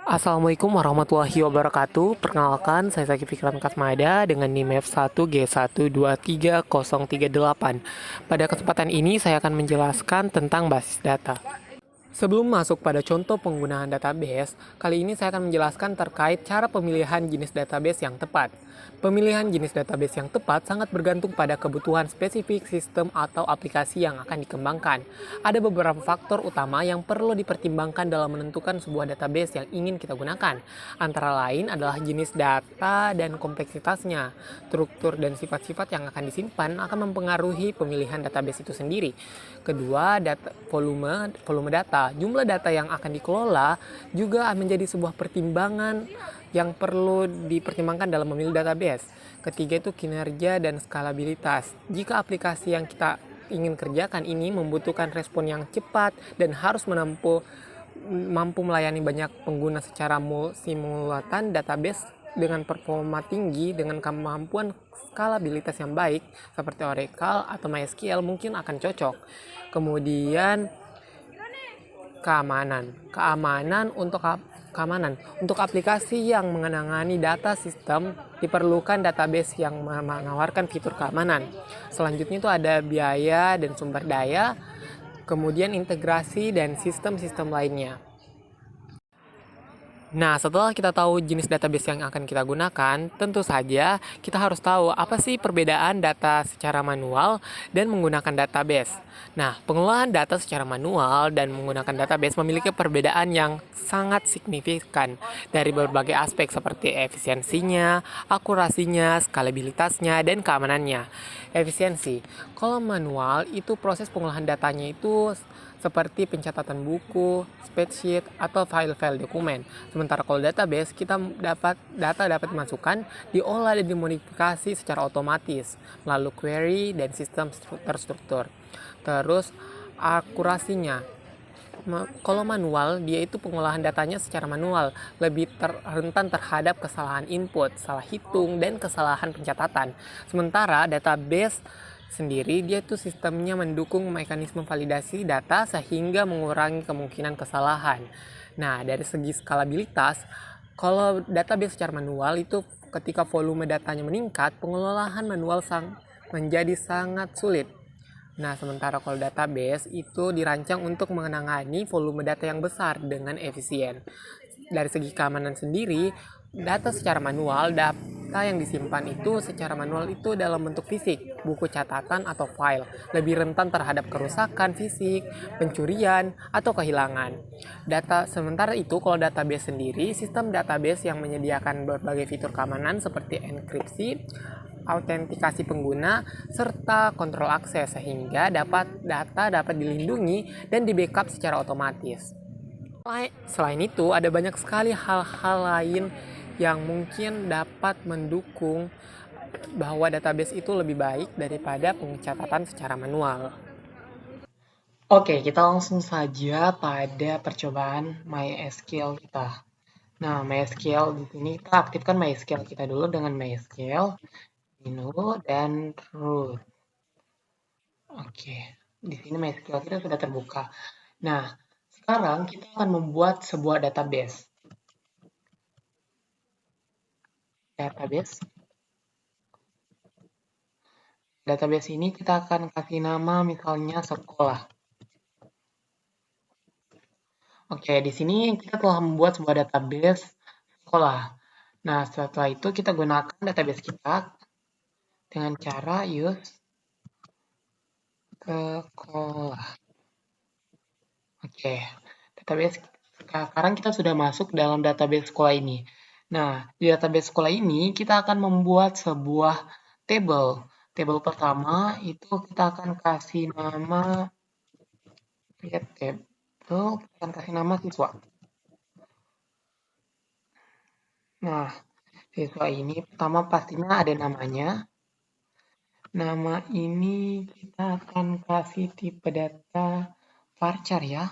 Assalamualaikum warahmatullahi wabarakatuh. Perkenalkan, saya Zaki Fikran Kasmada dengan NIM F1G1230038. Pada kesempatan ini saya akan menjelaskan tentang basis data. Sebelum masuk pada contoh penggunaan database, kali ini saya akan menjelaskan terkait cara pemilihan jenis database yang tepat. Pemilihan jenis database yang tepat sangat bergantung pada kebutuhan spesifik sistem atau aplikasi yang akan dikembangkan. Ada beberapa faktor utama yang perlu dipertimbangkan dalam menentukan sebuah database yang ingin kita gunakan. Antara lain adalah jenis data dan kompleksitasnya. Struktur dan sifat-sifat yang akan disimpan akan mempengaruhi pemilihan database itu sendiri. Kedua, volume data. Jumlah data yang akan dikelola juga menjadi sebuah pertimbangan yang perlu dipertimbangkan dalam memilih database. Ketiga itu kinerja dan skalabilitas. Jika aplikasi yang kita ingin kerjakan ini membutuhkan respon yang cepat dan harus mampu melayani banyak pengguna secara simultan, database dengan performa tinggi dengan kemampuan skalabilitas yang baik seperti Oracle atau MySQL mungkin akan cocok. Kemudian keamanan untuk aplikasi yang menangani data sistem diperlukan database yang menawarkan fitur keamanan. Selanjutnya itu ada biaya dan sumber daya, kemudian integrasi dan sistem-sistem lainnya. Nah, setelah kita tahu jenis database yang akan kita gunakan, tentu saja kita harus tahu apa sih perbedaan data secara manual dan menggunakan database. Nah, pengelolaan data secara manual dan menggunakan database memiliki perbedaan yang sangat signifikan dari berbagai aspek seperti efisiensinya, akurasinya, skalabilitasnya, dan keamanannya. Efisiensi. Kalau manual itu proses pengolahan datanya itu seperti pencatatan buku, spreadsheet, atau file-file dokumen. Sementara kalau database, data dapat dimasukkan, diolah dan dimodifikasi secara otomatis melalui query dan sistem terstruktur. Terus akurasinya. Kalau manual, dia itu pengolahan datanya secara manual, lebih rentan terhadap kesalahan input, salah hitung, dan kesalahan pencatatan. Sementara database sendiri, dia tuh sistemnya mendukung mekanisme validasi data sehingga mengurangi kemungkinan kesalahan. Nah, dari segi skalabilitas, kalau database secara manual itu ketika volume datanya meningkat, pengelolaan manual menjadi sangat sulit. Nah, sementara kalau database itu dirancang untuk menangani volume data yang besar dengan efisien. Dari segi keamanan sendiri, data yang disimpan itu secara manual itu dalam bentuk fisik, buku catatan atau file, lebih rentan terhadap kerusakan fisik, pencurian, atau kehilangan. Sementara itu, kalau database sendiri, sistem database yang menyediakan berbagai fitur keamanan seperti enkripsi, autentikasi pengguna, serta kontrol akses sehingga data dapat dilindungi dan di-backup secara otomatis. Selain itu, ada banyak sekali hal-hal lain yang mungkin dapat mendukung bahwa database itu lebih baik daripada pencatatan secara manual. Oke, kita langsung saja pada percobaan MySQL kita. Nah, MySQL di sini kita aktifkan MySQL kita dulu dengan MySQL new dan root. Oke, di sini MySQL kita sudah terbuka. Nah, sekarang kita akan membuat sebuah database. Database ini kita akan kasih nama misalnya sekolah. Oke, di sini kita telah membuat sebuah database sekolah. Nah, setelah itu kita gunakan database kita dengan cara use sekolah. Oke, database sekarang kita sudah masuk dalam database sekolah ini. Nah, di database sekolah ini kita akan membuat sebuah table. Table pertama itu kita akan kasih nama create table, kita akan kasih nama siswa. Nah, siswa ini pertama pastinya ada namanya. Nama ini kita akan kasih tipe data varchar ya.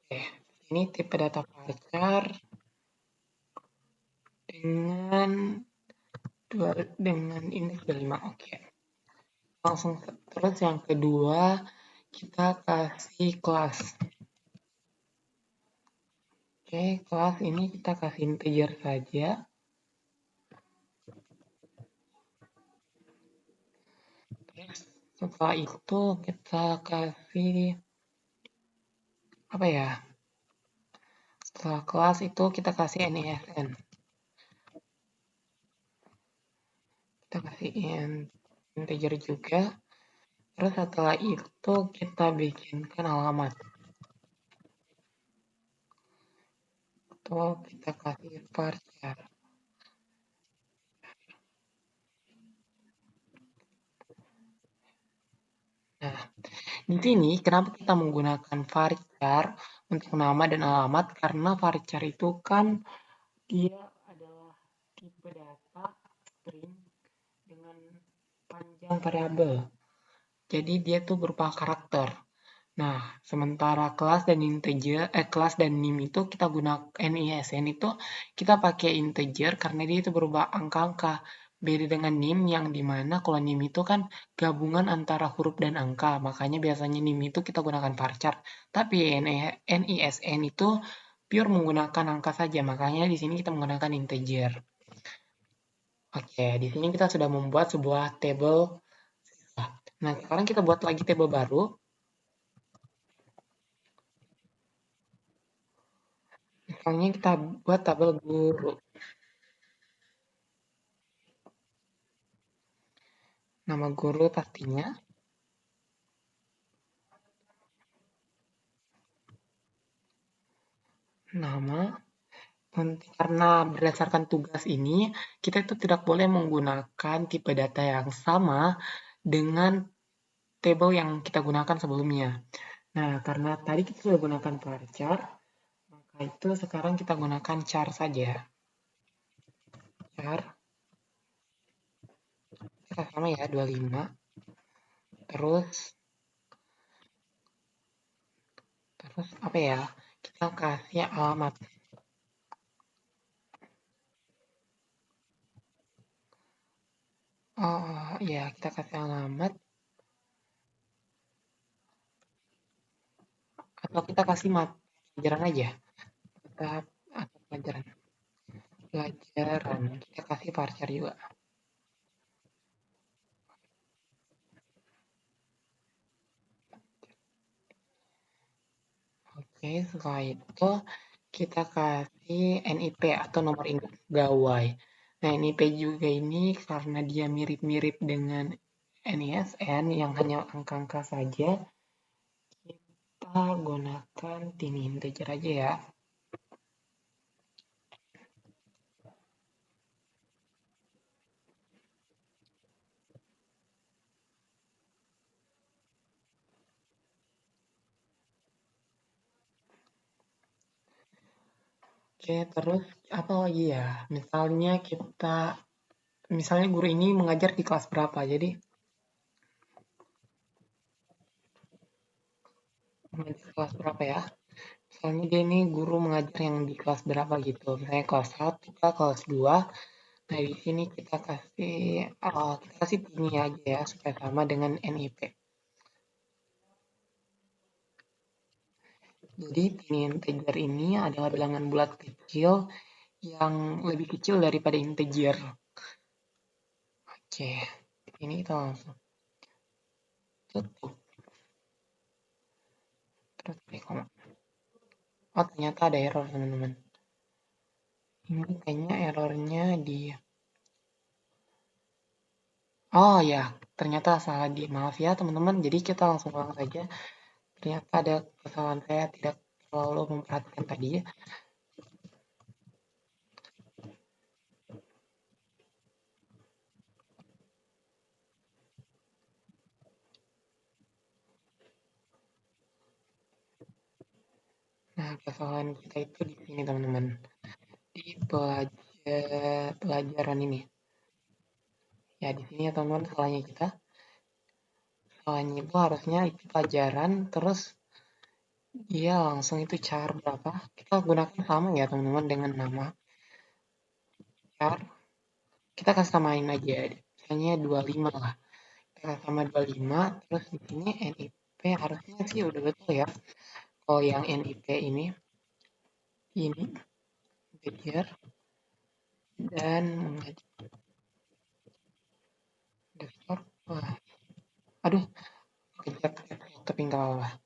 Oke, ini tipe data varchar dengan indeks 5. Oke. Langsung terus yang kedua kita kasih kelas. Oke, kelas ini kita kasih integer saja. Terus setelah itu kita kasih apa ya? Setelah kelas itu kita kasih NISN. Kita kasih integer juga. Terus setelah itu kita bikinkan alamat. Atau kita kasih varchar. Nah, di sini kenapa kita menggunakan varchar untuk nama dan alamat? Karena varchar itu kan dia adalah tipe data string dengan panjang variabel. Jadi dia tuh berupa karakter. Nah, sementara kelas dan nim itu kita gunakan NISN itu kita pakai integer karena dia itu berupa angka-angka. Beda dengan nim yang dimana kalau nim itu kan gabungan antara huruf dan angka. Makanya biasanya nim itu kita gunakan varchar. Tapi NISN itu pure menggunakan angka saja. Makanya di sini kita menggunakan integer. Oke, di sini kita sudah membuat sebuah table. Nah, sekarang kita buat lagi table baru. Misalnya kita buat tabel guru. Nama guru pastinya, nama. Karena berdasarkan tugas ini, kita itu tidak boleh menggunakan tipe data yang sama dengan table yang kita gunakan sebelumnya. Nah, karena tadi kita sudah gunakan varchar, maka itu sekarang kita gunakan char saja. Char, kita sama ya, 25. Terus, terus apa ya? Kita kasih alamat. Oh, ya, kita kasih alamat. Atau kita kasih pelajaran aja. Kita, atau pelajaran. Pelajaran. Kita kasih varchar juga. Oke, setelah itu kita kasih NIP atau nomor induk gawai. Nah, NIP juga ini karena dia mirip-mirip dengan NISN yang hanya angka-angka saja, kita gunakan tiny integer aja ya. Oke, terus apa lagi ya? Misalnya guru ini mengajar di kelas berapa, jadi mengajar di kelas berapa ya? Misalnya dia ini guru mengajar yang di kelas berapa gitu. Misalnya kelas 1, kita kelas 2. Nah, di sini kita kasih ini aja ya supaya sama dengan NIP. Jadi ini integer ini adalah bilangan bulat kecil yang lebih kecil daripada integer. Oke, ini kita langsung tutup. Terus koma. Oh, ternyata ada error teman-teman. Ini kayaknya errornya di. Oh ya, ternyata salah di. Maaf ya teman-teman. Jadi kita langsung ulang saja. Ternyata ada kesalahan, saya tidak terlalu memperhatikan tadi. Nah, kesalahan kita itu di sini teman-teman. Di pelajaran ini. Ya, di sini ya teman-teman salahnya kita. Salahnya itu harusnya itu pelajaran, terus dia langsung itu char berapa. Kita gunakan sama ya teman-teman dengan nama char. Kita kasih samain aja. Misalnya 25 lah. Kita kasih sama 25, terus di sini NIP harusnya sih udah betul ya. Kalau yang NIP ini ini integer dan underscore. Wah, aduh, kejar tapi nggak apa-apa.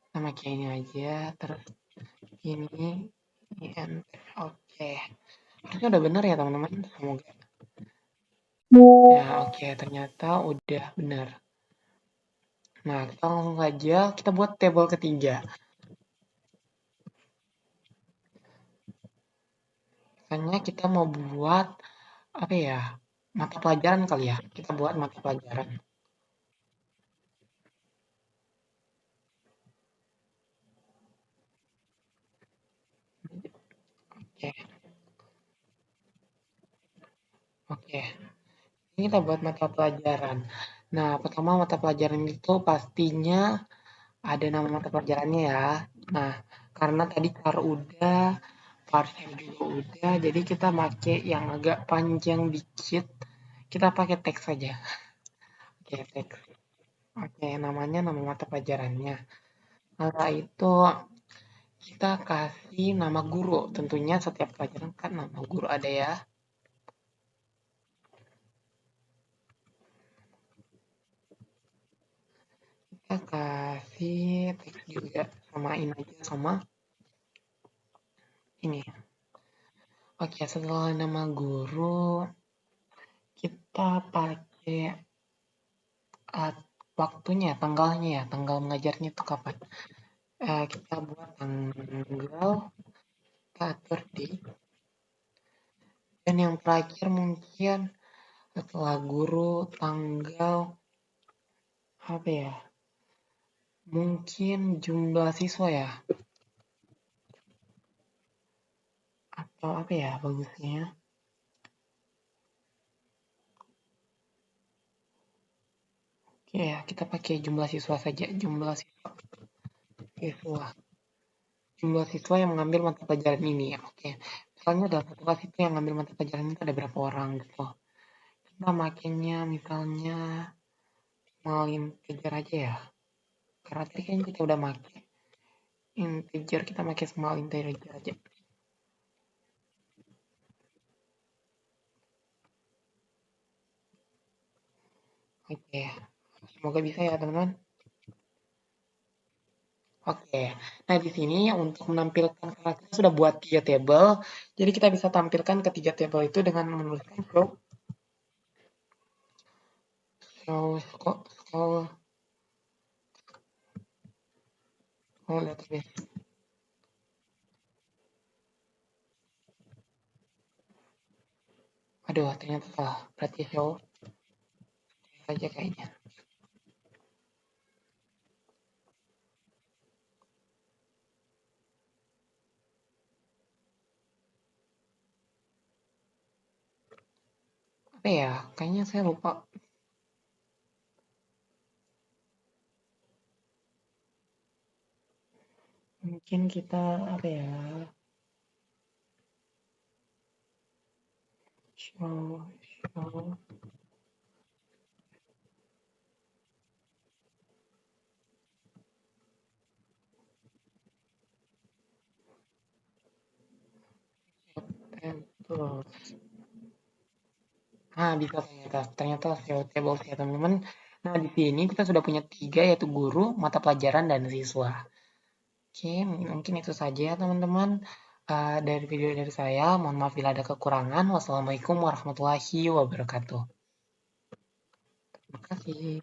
Kita pakai ini aja, terus ini int. Oke, harusnya udah benar ya teman-teman. Semoga. Ya, oke, ternyata udah benar. Nah, kita langsung saja kita buat tabel ketiga. Misalnya kita mau buat apa ya? Mata pelajaran kali ya. Kita buat mata pelajaran. Oke, oke. Ini kita buat mata pelajaran. Nah, pertama mata pelajaran itu pastinya ada nama mata pelajarannya ya. Nah, karena tadi car udah, parcel juga udah, jadi kita pakai yang agak panjang dikit. Kita pakai teks saja. Oke, teks. Oke, namanya nama mata pelajarannya. Setelah itu kita kasih nama guru. Tentunya setiap pelajaran kan nama guru ada ya. Kita kasih teks juga. Samain aja sama ini. Oke, setelah nama guru, kita pakai uh, waktunya, tanggalnya ya, tanggal mengajarnya itu kapan. Kita buat tanggal, kita atur di, dan yang terakhir mungkin setelah guru, tanggal, apa ya, mungkin jumlah siswa ya, atau apa ya bagusnya. Oke ya, kita pakai jumlah siswa saja, siswa. Jumlah siswa yang mengambil mata pelajaran ini. Oke, misalnya dalam satu kelas itu yang mengambil mata pelajaran itu ada berapa orang gitu. Kita makainya misalnya mau integer aja ya. Karena tadi kan kita udah pakai integer, kita pakai small integer aja. Oke, semoga bisa ya teman-teman. Oke, nah di sini untuk menampilkan karena kita sudah buat 3 tabel, jadi kita bisa tampilkan ketiga tabel itu dengan menuliskan show database. Aduh, ternyata salah. Berarti show saja kayaknya. Apa ya? Kayaknya saya lupa. Mungkin kita apa ya? Show tables. Nah, bisa ternyata. Ternyata show tables ya teman-teman. Nah, di sini kita sudah punya 3 yaitu guru, mata pelajaran, dan siswa. Oke, mungkin itu saja ya teman-teman. Dari video dari saya, mohon maaf bila ada kekurangan. Wassalamualaikum warahmatullahi wabarakatuh. Terima kasih.